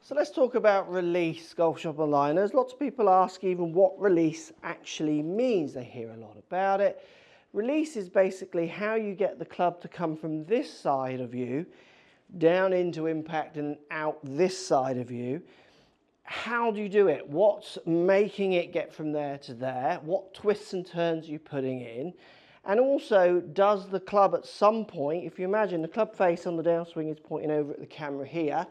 So let's talk about release, golf shop aligners. Lots of people ask even what release actually means. They hear a lot about it. Release is basically how you get the club to come from this side of you down into impact and out this side of you. How do you do it? What's making it get from there to there? What twists and turns are you putting in? And also, does the club at some point, if you imagine the club face on the downswing is pointing over at the camera here,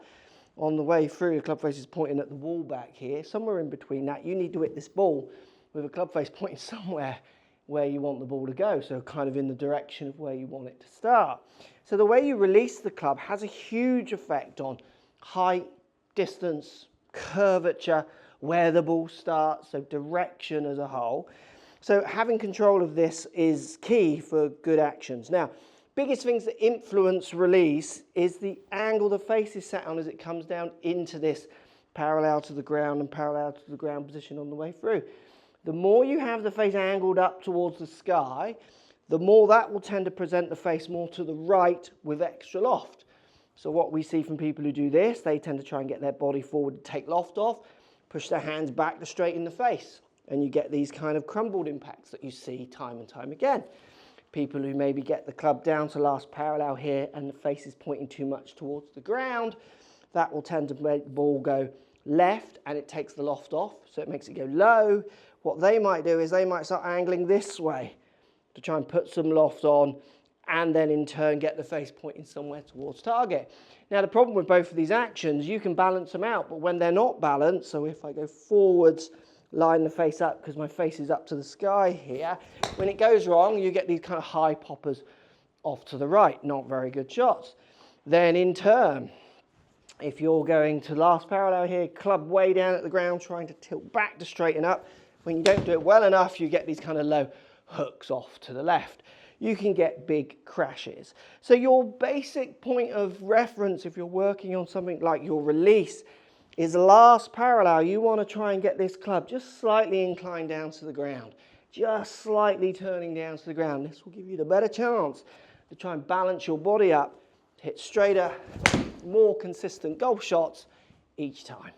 on the way through the club face is pointing at the wall back here, somewhere in between that you need to hit this ball with a club face pointing somewhere where you want the ball to go, so kind of in the direction of where you want it to start. So the way you release the club has a huge effect on height, distance, curvature, where the ball starts, so direction as a whole. So having control of this is key for good actions. Now, biggest things that influence release is the angle the face is sat on as it comes down into this parallel to the ground and parallel to the ground position on the way through. The more you have the face angled up towards the sky, the more that will tend to present the face more to the right with extra loft. So what we see from people who do this, they tend to try and get their body forward to take loft off, push their hands back to straighten the face. And you get these kind of crumbled impacts that you see time and time again. People who maybe get the club down to last parallel here and the face is pointing too much towards the ground, that will tend to make the ball go left and it takes the loft off, so it makes it go low. What they might do is they might start angling this way to try and put some loft on and then in turn get the face pointing somewhere towards target. Now the problem with both of these actions, you can balance them out, but when they're not balanced, so if I go forwards, line the face up because my face is up to the sky here, when it goes wrong you get these kind of high poppers off to the right, not very good shots. Then in turn, if you're going to last parallel here, club way down at the ground trying to tilt back to straighten up, when you don't do it well enough you get these kind of low hooks off to the left. You can get big crashes. So your basic point of reference if you're working on something like your release is last parallel. You want to try and get this club just slightly inclined down to the ground, just slightly turning down to the ground. This will give you the better chance to try and balance your body up to hit straighter, more consistent golf shots each time.